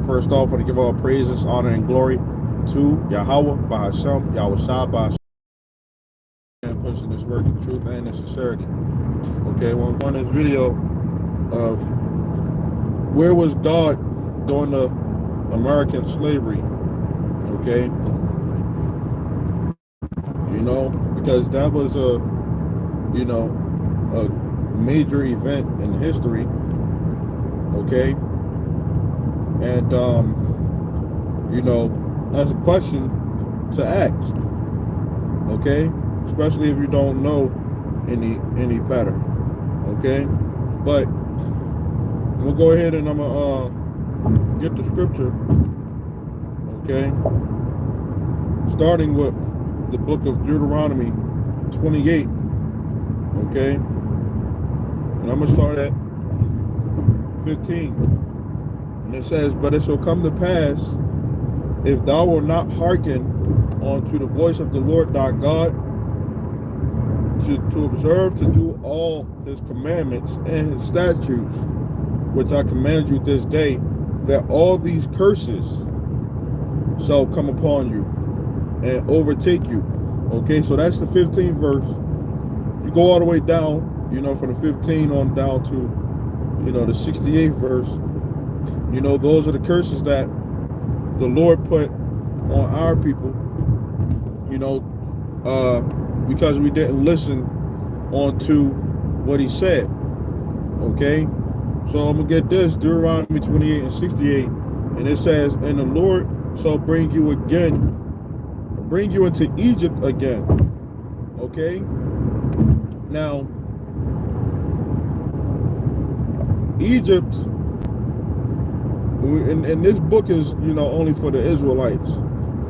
First off, I want to give all praises, honor, and glory to Yahweh, Bahasham, Yahweh Shah, Bahasham, and pushing this work in truth and in sincerity. Okay, well, on this video of where was God during the American slavery, okay? You know, because that was a major event in history, okay? And, that's a question to ask, okay? Especially if you don't know any better, okay? But we'll go ahead and I'm gonna get the scripture, okay? Starting with the book of Deuteronomy 28, okay? And I'm gonna start at 15. And it says, "But it shall come to pass, if thou wilt not hearken unto the voice of the Lord thy God, to observe to do all his commandments and his statutes, which I command you this day, that all these curses shall come upon you and overtake you." Okay, so that's the 15th verse. You go all the way down, from the 15 on down to, the 68th verse. Those are the curses that the Lord put on our people, because we didn't listen onto what he said. Okay, so I'm gonna get this, Deuteronomy 28 and 68, and it says, "And the Lord shall bring you into Egypt again." Okay, now Egypt, and this book is, only for the Israelites,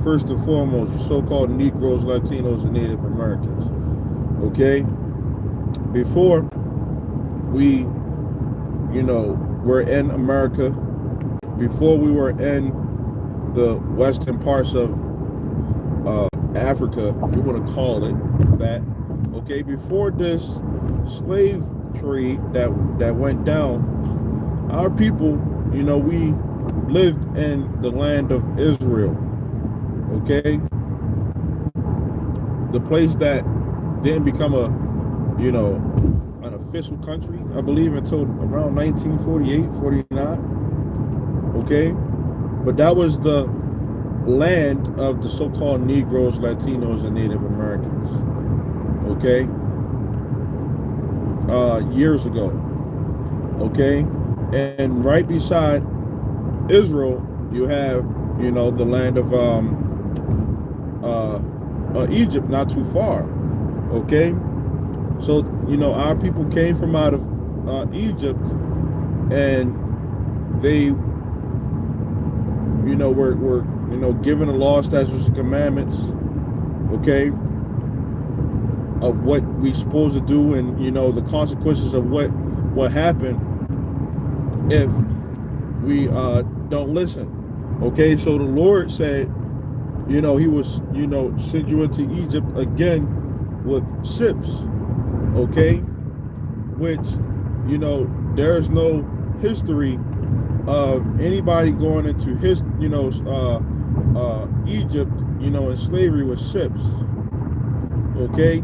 first and foremost, the so-called Negroes, Latinos, and Native Americans. Okay, before we, were in America, before we were in the western parts of Africa, if you want to call it that. Okay, before this slave trade that went down, our people, we lived in the land of Israel. Okay, the place that didn't become an official country, I believe, until around 1948, 49. Okay, but that was the land of the so-called Negroes, Latinos, and Native Americans. Okay, years ago. Okay, and right beside Israel, you have, the land of Egypt, not too far. Okay, so our people came from out of Egypt, and they were given the law, statutes, and commandments, okay, of what we supposed to do, and the consequences of what happened if we don't listen. Okay, so the Lord said, he was send you into Egypt again with ships. Okay, which there's no history of anybody going into Egypt in slavery with ships. Okay,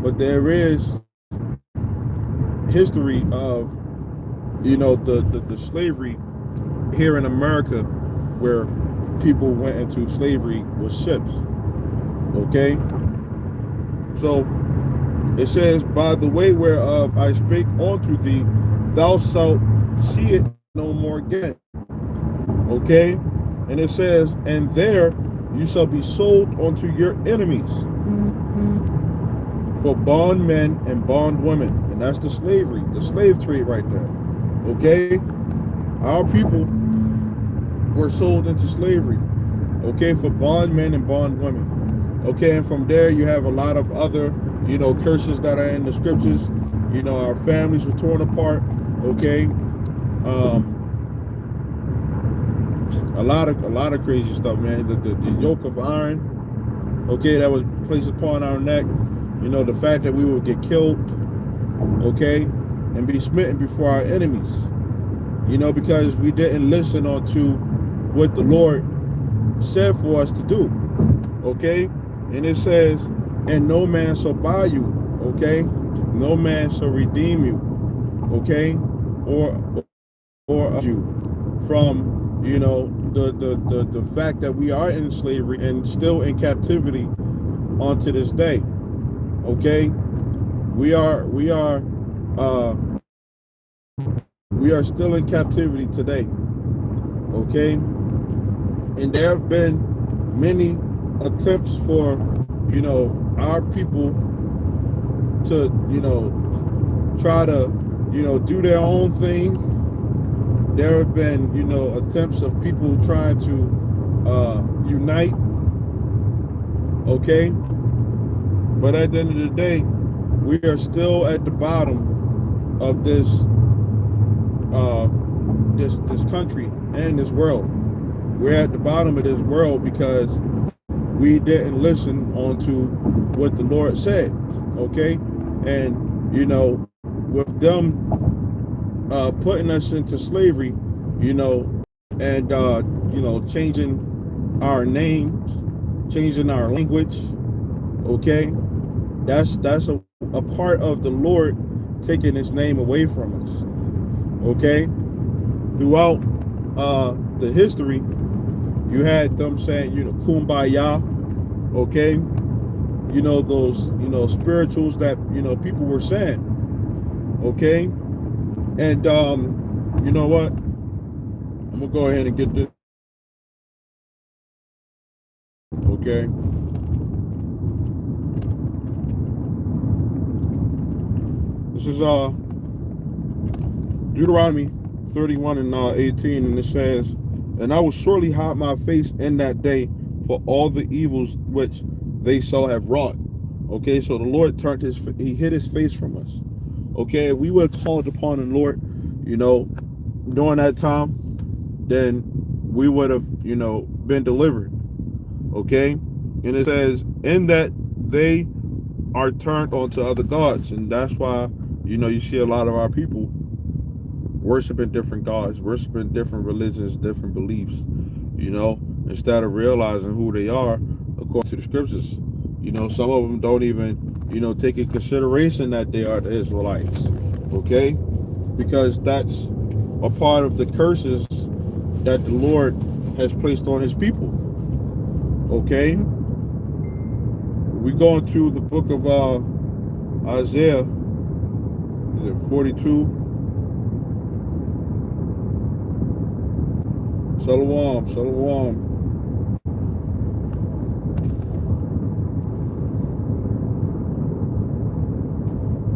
but there is history of the slavery here in America, where people went into slavery with ships. Okay, so it says, "By the way whereof I spake unto thee, thou shalt see it no more again." Okay, and it says, "And there you shall be sold unto your enemies for bondmen and bondwomen." And that's the slavery, the slave trade right there. Okay, our people were sold into slavery, okay, for bondmen and bondwomen. Okay, and from there you have a lot of other curses that are in the scriptures. Our families were torn apart. Okay, a lot of crazy stuff, man. The yoke of iron, okay, that was placed upon our neck. The fact that we would get killed, okay, and be smitten before our enemies. because we didn't listen onto what the Lord said for us to do. Okay? And it says, and no man shall buy you, okay? No man shall redeem you, okay? Or you from, the fact that we are in slavery and still in captivity onto this day. Okay? We are still in captivity today. Okay? And there have been many attempts for, our people to, try to, do their own thing. There have been, attempts of people trying to unite. Okay? But at the end of the day, we are still at the bottom of this country and this world. We're at the bottom of this world because we didn't listen onto what the Lord said. Okay? And with them putting us into slavery, and changing our names, changing our language. Okay? That's a part of the Lord taking his name away from us. Okay? Throughout the history, you had them saying, kumbaya. Okay? Those, spirituals that, people were saying. Okay? And you know what? I'm gonna go ahead and get this. Okay? This is Deuteronomy 31 and 18, and it says, and I will surely hide my face in that day for all the evils which they shall have wrought. Okay, so the Lord he hid his face from us. Okay, if we would have called upon the Lord, during that time, then we would have, been delivered. Okay, and it says, in that they are turned onto other gods, and that's why, you see a lot of our people worshiping different gods, worshiping different religions, different beliefs, instead of realizing who they are according to the scriptures. Some of them don't even, take in consideration that they are the Israelites. Okay? Because that's a part of the curses that the Lord has placed on his people. Okay? We go into the book of Isaiah 42. Shalom.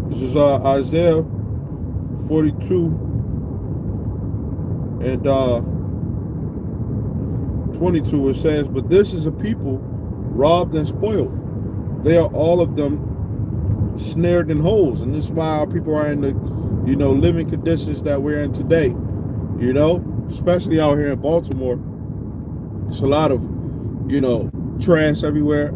This is Isaiah 42 and 22. It says, but this is a people robbed and spoiled. They are all of them snared in holes. And this is why our people are in the, living conditions that we're in today. Especially out here in Baltimore. It's a lot of, trash everywhere.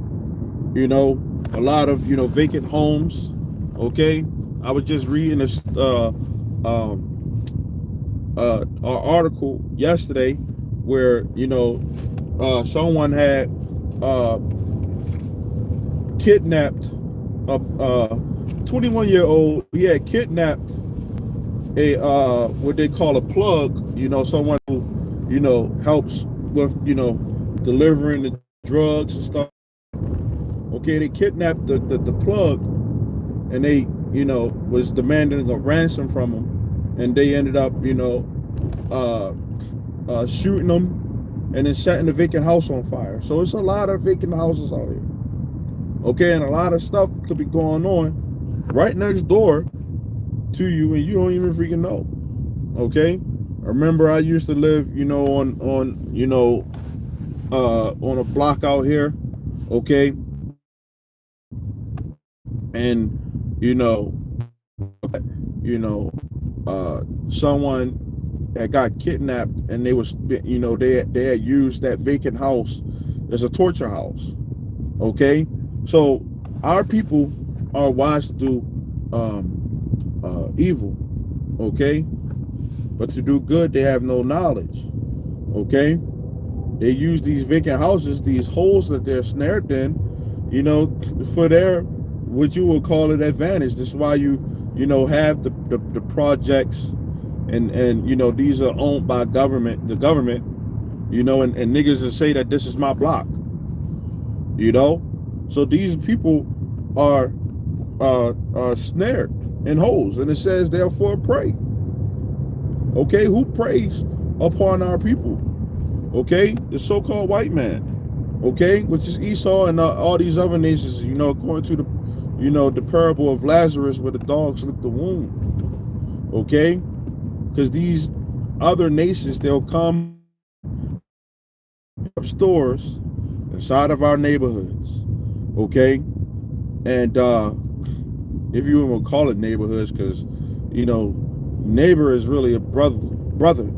A lot of, vacant homes. Okay? I was just reading this article yesterday where, someone had kidnapped a 21-year-old. He had kidnapped a what they call a plug, someone who, helps with, delivering the drugs and stuff. Okay, they kidnapped the plug, and they, was demanding a ransom from him, and they ended up, shooting them and then setting the vacant house on fire. So it's a lot of vacant houses out here. Okay, and a lot of stuff could be going on right next door to you, and you don't even freaking know. Okay, I remember I used to live, on a block out here. Okay, and someone that got kidnapped, and they was, they had used that vacant house as a torture house. Okay, so our people are wise to do evil. Okay, but to do good they have no knowledge. Okay? They use these vacant houses, these holes that they're snared in, for their, what you would call it, advantage. This is why you have the projects, and these are owned by the government, and niggas will say that this is my block. So these people are snared in holes, and it says therefore pray. Okay, who prays upon our people? Okay, the so-called white man. Okay, which is Esau and all these other nations. According to the parable of Lazarus, where the dogs lick the wound. Okay, because these other nations, they'll come up stores inside of our neighborhoods. Okay, and if you even call it neighborhoods, because neighbor is really a brother.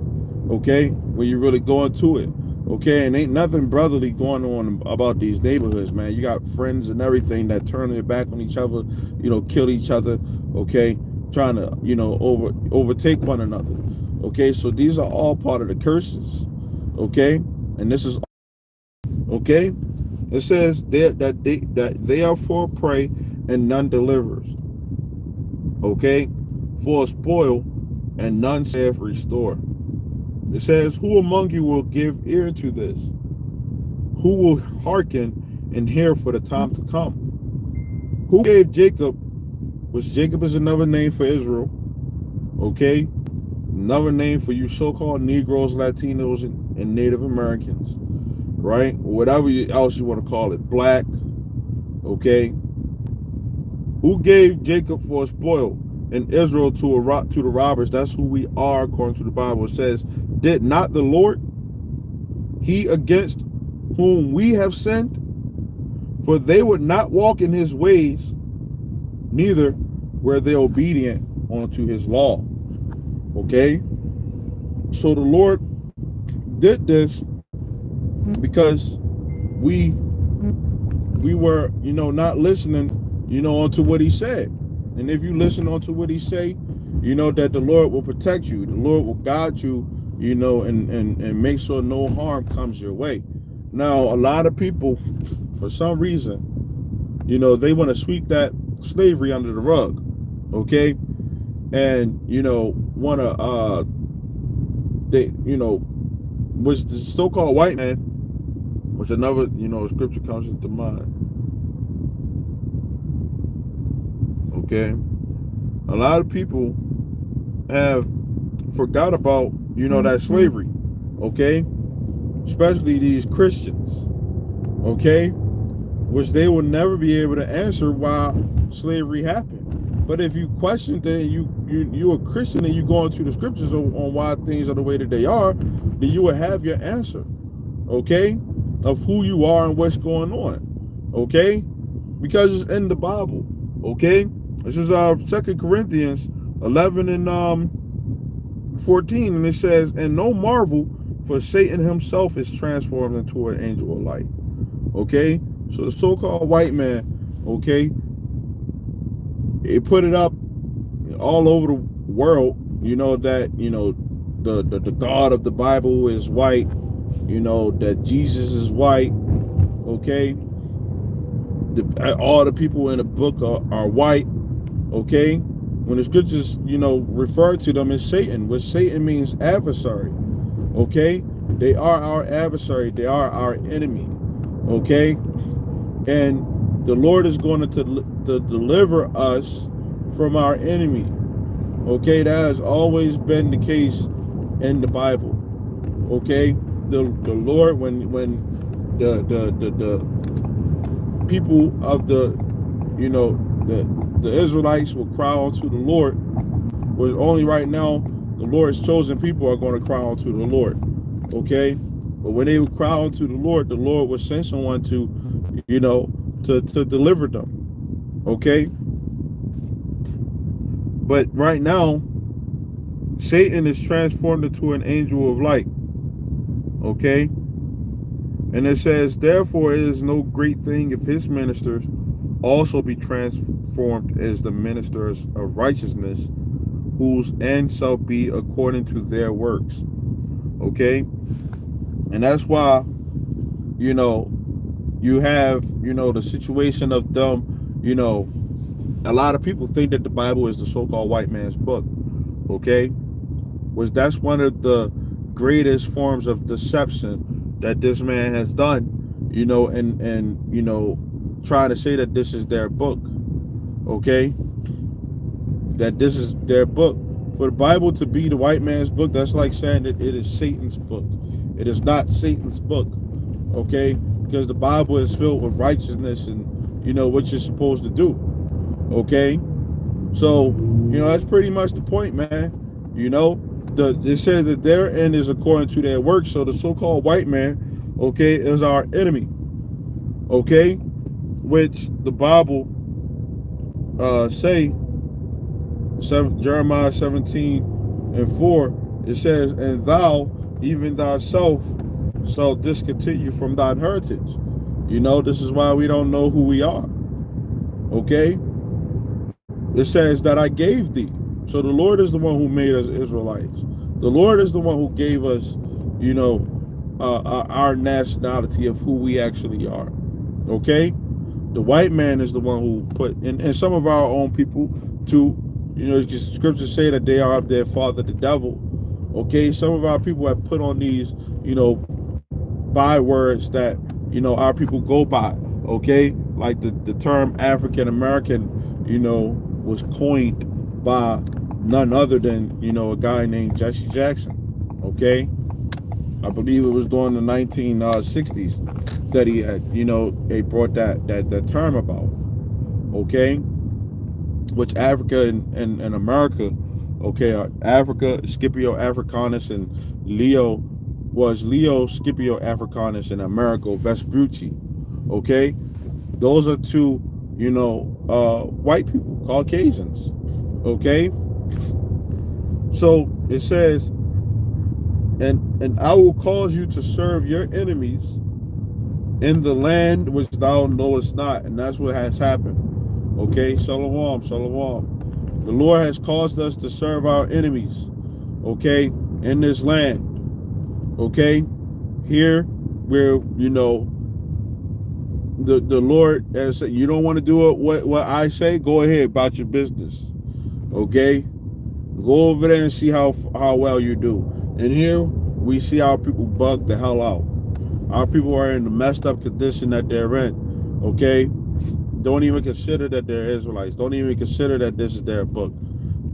Okay, when you really go into it. Okay, and ain't nothing brotherly going on about these neighborhoods, man. You got friends and everything that turn their back on each other, kill each other. Okay, trying to overtake one another. Okay, so these are all part of the curses. Okay, and this is okay. It says that they are for prey and none delivers. Okay, for a spoil and none saith restore. It says, who among you will give ear to this? Who will hearken and hear for the time to come? Who gave Jacob, which Jacob is another name for Israel, okay? Another name for you so-called Negroes, Latinos, and Native Americans, right? Whatever else you want to call it, black, okay? Who gave Jacob for a spoil and Israel to the robbers? That's who we are according to the Bible. It says, did not the Lord, he against whom we have sinned? For they would not walk in his ways, neither were they obedient unto his law. Okay? So the Lord did this because we were, not listening, unto what he said. And if you listen unto what he say, that the Lord will protect you. The Lord will guide you, and make sure no harm comes your way. Now, a lot of people, for some reason, they want to sweep that slavery under the rug, okay? And, want to, which the so-called white man, which another, scripture comes into mind. Okay? A lot of people have forgot about, that slavery, okay? Especially these Christians, okay? Which they will never be able to answer why slavery happened. But if you question that, you're a Christian and you go into the scriptures on why things are the way that they are, then you will have your answer, okay? Of who you are and what's going on, okay? Because it's in the Bible, okay? This is 2 Corinthians 11 and 14, and it says, and no marvel, for Satan himself is transformed into an angel of light. Okay, so the so-called white man, okay, it put it up all over the world, that the God of the Bible is white, that Jesus is white, okay, all the people in the book are white, okay. When the scriptures, refer to them as Satan, which Satan means adversary, okay? They are our adversary. They are our enemy, okay? And the Lord is going to deliver us from our enemy, okay? That has always been the case in the Bible, okay? The Lord, when the people of the Israelites will cry unto the Lord, but only right now the Lord's chosen people are going to cry unto the Lord, okay? But when they would cry unto the Lord will send someone to deliver them, okay? But right now, Satan is transformed into an angel of light, okay? And it says, therefore it is no great thing if his ministers also be transformed as the ministers of righteousness, whose end shall be according to their works. Okay? And that's why, you know, you have, the situation of them, a lot of people think that the Bible is the so-called white man's book. Okay? Which that's one of the greatest forms of deception that this man has done, and trying to say that this is their book. Okay? That this is their book. For the Bible to be the white man's book, that's like saying that it is Satan's book. It is not Satan's book. Okay? Because the Bible is filled with righteousness and, what you're supposed to do. Okay? So, that's pretty much the point, man. It says that their end is according to their works. So the so-called white man, okay, is our enemy. Okay? Which the Bible say, Jeremiah 17:4, it says, and thou, even thyself, shall discontinue from thine heritage. This is why we don't know who we are. Okay? It says that I gave thee. So the Lord is the one who made us Israelites. The Lord is the one who gave us, our nationality of who we actually are. Okay? The white man is the one who put, and some of our own people too, scriptures say that they are of their father, the devil. Okay? Some of our people have put on these, bywords that, our people go by. Okay? Like the term African American, was coined by none other than, a guy named Jesse Jackson. Okay? I believe it was during the 1960s that he had, they brought that term about. Okay? Which Africa and America, okay, Africa, Scipio Africanus, and Leo Scipio Africanus, and Amerigo Vespucci. Okay? Those are two, white people, Caucasians. Okay? So it says, and I will cause you to serve your enemies in the land which thou knowest not. And that's what has happened. Okay? Shalom, shalom. The Lord has caused us to serve our enemies, okay, in this land. Okay? Here, where, the Lord has said, you don't want to do it what I say, go ahead about your business. Okay? Go over there and see how well you do. And here we see our people bug the hell out. Our people are in the messed up condition that they're in. Okay? Don't even consider that they're Israelites. Don't even consider that this is their book.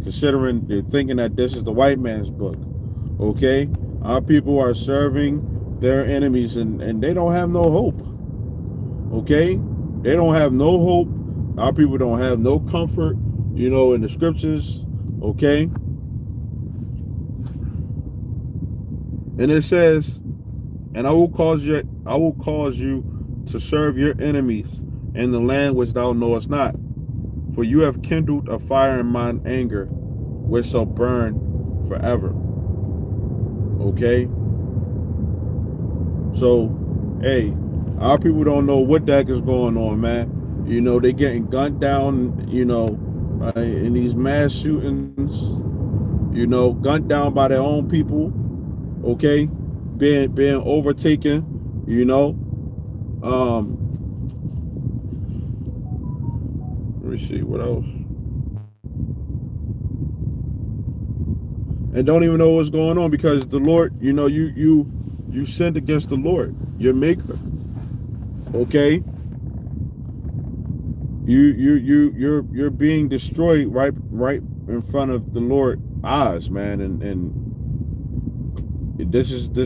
Considering they're thinking that this is the white man's book. Okay? Our people are serving their enemies, and they don't have no hope. Okay? They don't have no hope. Our people don't have no comfort, in the scriptures. Okay? And it says, and I will cause you to serve your enemies in the land which thou knowest not. For you have kindled a fire in mine anger, which shall burn forever. Okay? So, hey, our people don't know what the heck is going on, man. They getting gunned down, in these mass shootings, gunned down by their own people, okay? Being overtaken, let me see, what else? And don't even know what's going on because the Lord, you sinned against the Lord, your maker. Okay? You're being destroyed right in front of the Lord's eyes, man, and this is the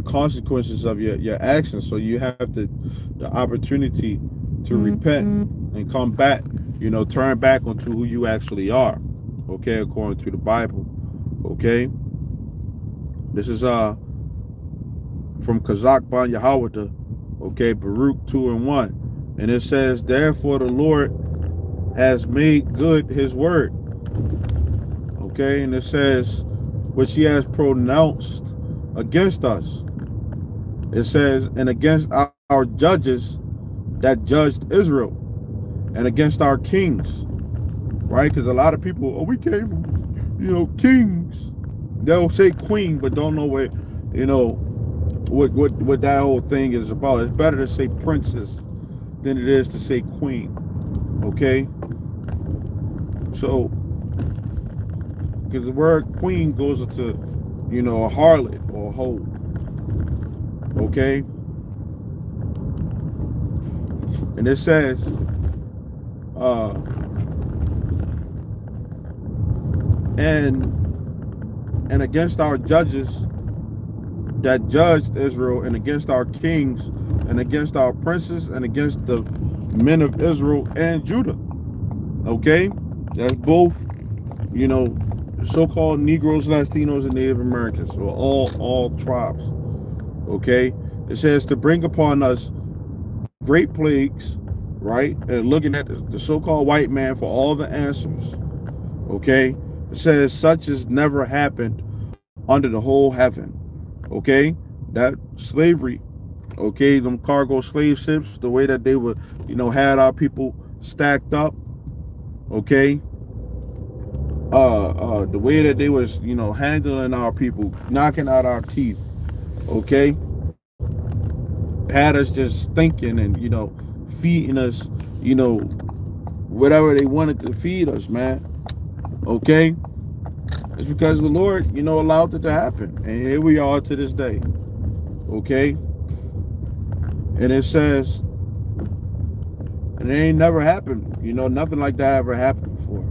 consequences of your actions. So you have the opportunity to repent and come back, turn back onto who you actually are. Okay, according to the Bible. Okay? This is from Kazakh Ban Yahawada, okay, Baruch 2:1. And it says, therefore the Lord has made good his word. Okay, and it says, which he has pronounced against us. It says, and against our judges that judged Israel, and against our kings right? Because a lot of people, oh, we came from, kings. They'll say queen, but don't know what, you know, what that whole thing is about. It's better to say princess than it is to say queen. Okay, so because the word queen goes into, a harlot or a hoe. Okay, and it says, uh, and and against our judges that judged Israel, and against our kings, and against our princes, and against the men of Israel and Judah. Okay, that's both, you know, so-called Negroes, Latinos, and Native Americans, or all tribes. Okay, it says to bring upon us great plagues, right? And looking at the so-called white man for all the answers. Okay, it says such as never happened under the whole heaven. Okay, that slavery. Okay, them cargo slave ships, the way that they would, had our people stacked up. Okay, the way that they was, handling our people, knocking out our teeth. Okay, had us just thinking and feeding us, you know, whatever they wanted to feed us, man. Okay, it's because the Lord, allowed it to happen, and here we are to this day. Okay, and it says, and it ain't never happened. Nothing like that ever happened before.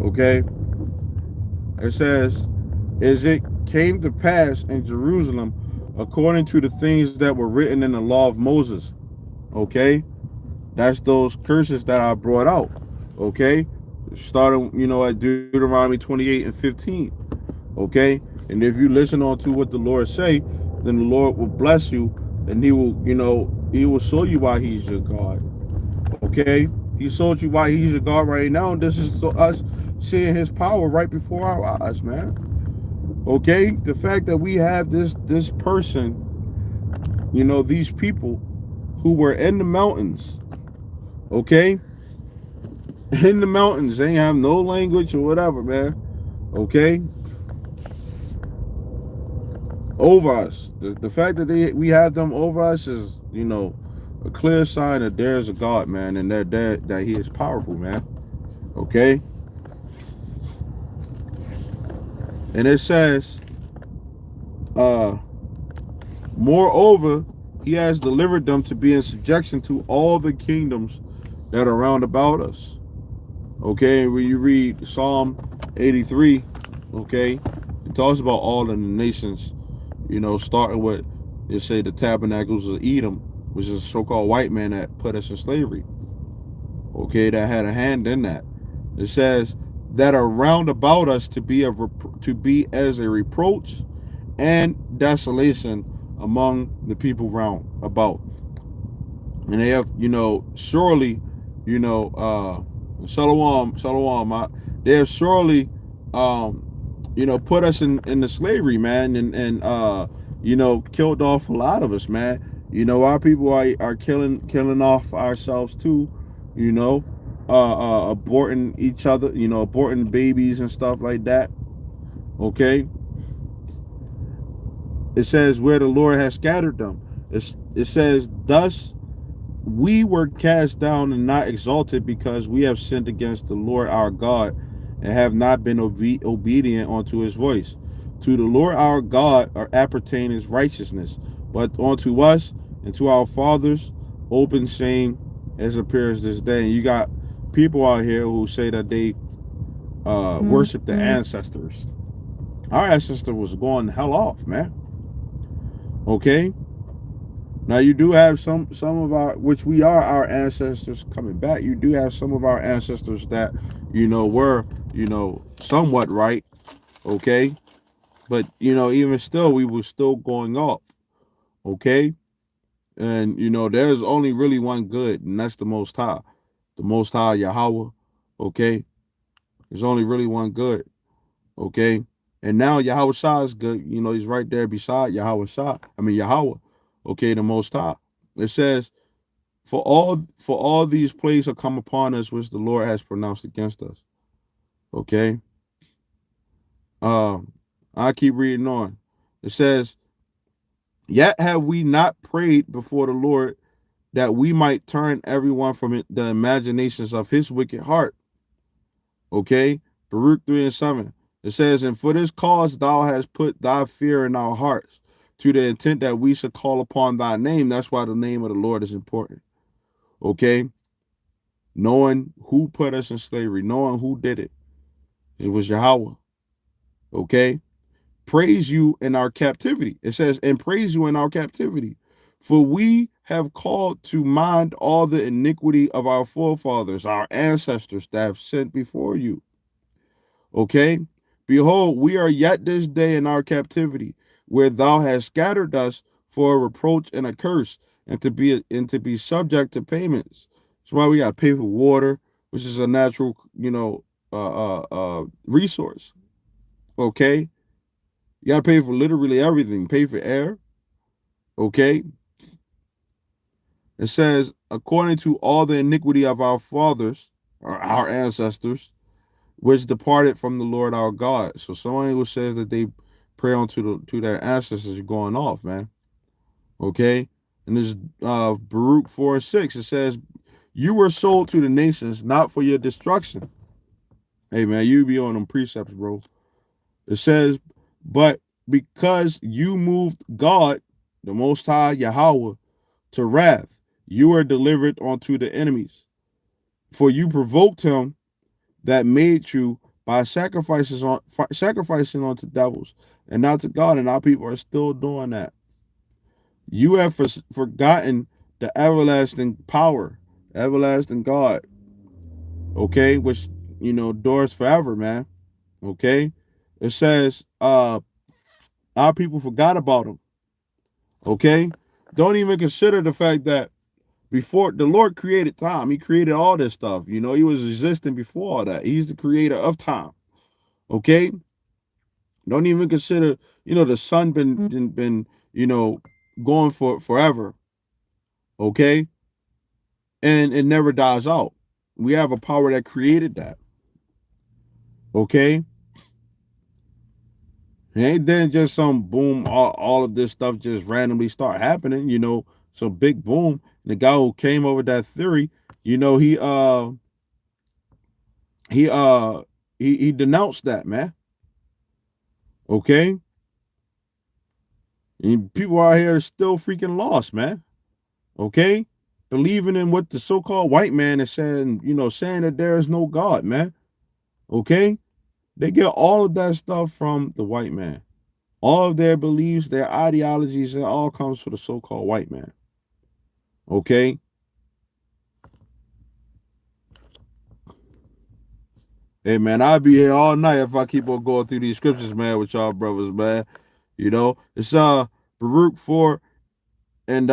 Okay, it says, as it came to pass in Jerusalem, according to the things that were written in the law of Moses. Okay, that's those curses that I brought out. Okay, starting, at Deuteronomy 28 and 15. Okay, and if you listen on to what the Lord say, then the Lord will bless you, and he will show you why he's your God. Okay, he showed you why he's your God right now, and this is us seeing his power right before our eyes, man. Okay, the fact that we have this person, these people who were in the mountains. Okay, in the mountains, they have no language or whatever, man. Okay, over us. The fact that we have them over us is, a clear sign that there's a God, man, and that he is powerful, man. Okay, and it says, uh, moreover, he has delivered them to be in subjection to all the kingdoms that are round about us. Okay, when you read Psalm 83, okay, it talks about all of the nations, starting with, they say, the tabernacles of Edom, which is a so-called white man that put us in slavery. Okay, that had a hand in that. It says that are round about us to be as a reproach and desolation among the people round about. And they have, surely, Shalom, they have surely, put us in the slavery, man, and killed off a lot of us, man. Our people are killing off ourselves too, aborting each other, aborting babies and stuff like that. Okay, it says where the Lord has scattered them. It says thus we were cast down and not exalted because we have sinned against the Lord our God and have not been obedient unto his voice. To the Lord our God appertain his righteousness, but unto us and to our fathers open shame as appears this day. And you got people out here who say that they worship the ancestors. Our ancestor was going hell off, man. Okay, now you do have some of our, which we are our ancestors coming back. You do have some of our ancestors that were somewhat right, okay, but even still we were still going up, okay, and there's only really one good, and that's the Most High Yahweh, okay. There's only really one good, okay, and now Yahweh Shah is good. He's right there beside Yahweh Shah. I mean Yahweh, okay, the Most High. It says, for all these plagues are come upon us which the Lord has pronounced against us. Okay. I keep reading on. It says, "Yet have we not prayed before the Lord that we might turn everyone from the imaginations of his wicked heart." Okay. Baruch 3:7. It says, "And for this cause thou hast put thy fear in our hearts, to the intent that we should call upon thy name." That's why the name of the Lord is important. Okay. Knowing who put us in slavery, knowing who did it. It was Yahweh. Okay. Praise you in our captivity. It says, "And praise you in our captivity. For we have called to mind all the iniquity of our forefathers, our ancestors that have sinned before you." Okay. "Behold, we are yet this day in our captivity, where thou hast scattered us for a reproach and a curse, and to be subject to payments." That's why we got to pay for water, which is a natural, resource. Okay. You got to pay for literally everything. Pay for air. Okay. It says, "According to all the iniquity of our fathers, or our ancestors, which departed from the Lord our God." So someone who says that they pray to their ancestors are going off, man. Okay. And this Baruch 4:6, it says, "You were sold to the nations, not for your destruction." Hey man, you be on them precepts, bro. It says, "But because you moved God, the Most High Yahweh, to wrath, you were delivered unto the enemies. For you provoked him that made you by sacrificing unto devils and not to God." And our people are still doing that. "You have forgotten the everlasting power, everlasting God." Okay, which endures forever, man. Okay, it says, our people forgot about him. Okay, don't even consider the fact that before the Lord created time, he created all this stuff. He was existing before all that. He's the creator of time. Okay? Don't even consider, the sun been going for forever. Okay? And it never dies out. We have a power that created that. Okay? It ain't then just some boom, all of this stuff just randomly start happening, some big boom. And the guy who came up with that theory, he he uh he denounced that, man. Okay? And people out here are still freaking lost, man. Okay? Believing in what the so-called white man is saying, saying that there is no God, man. Okay? They get all of that stuff from the white man. All of their beliefs, their ideologies, it all comes from the so-called white man. Okay? Hey man, I'll be here all night if I keep on going through these scriptures, man, with y'all brothers, man. It's Baruch 4:8, and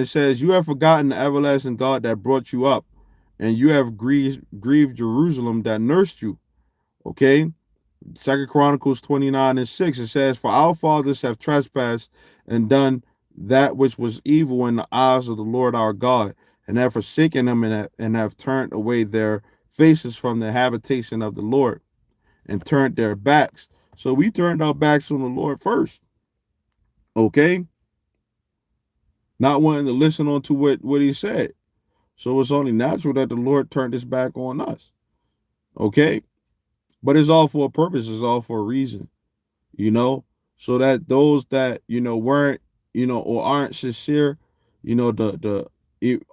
it says, "You have forgotten the everlasting God that brought you up, and you have grieved Jerusalem that nursed you." Okay. Second Chronicles 29:6, it says, "For our fathers have trespassed and done that which was evil in the eyes of the Lord our God, and have forsaken him, and have turned away their faces from the habitation of the Lord, and turned their backs." So we turned our backs on the Lord first. Okay. Not wanting to listen on to what he said. So it's only natural that the Lord turned his back on us. Okay. But it's all for a purpose, it's all for a reason, you know, so that those that, weren't, or aren't sincere,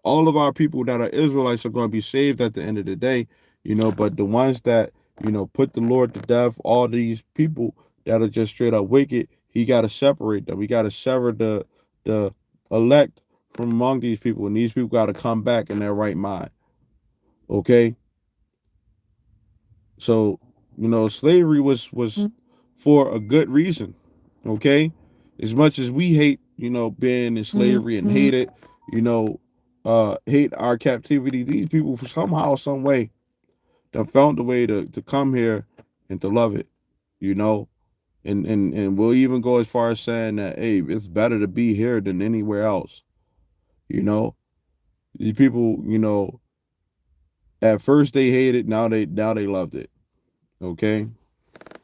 all of our people that are Israelites are going to be saved at the end of the day, but the ones that, put the Lord to death, all these people that are just straight up wicked, he got to separate them. We got to sever the elect from among these people, and these people got to come back in their right mind. Okay. So, slavery was for a good reason. Okay. As much as we hate, being in slavery and hate it, hate our captivity, these people somehow, some way, they found a way to come here and to love it, you know. And we'll even go as far as saying that, hey, it's better to be here than anywhere else. You know. These people, at first they hated, now they loved it. Okay,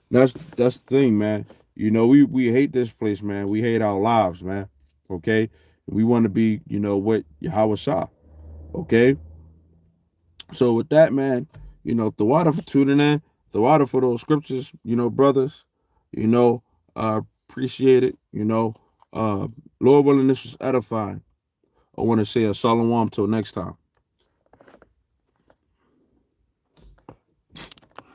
that's the thing, man. You know, we hate this place, man. We hate our lives, man. Okay, we want to be, with Yahweh Shah. Okay, so with that, man, the water for tuning in, the water for those scriptures, brothers, you know, appreciate it. Lord willing, this was edifying. I want to say a solemn till next time.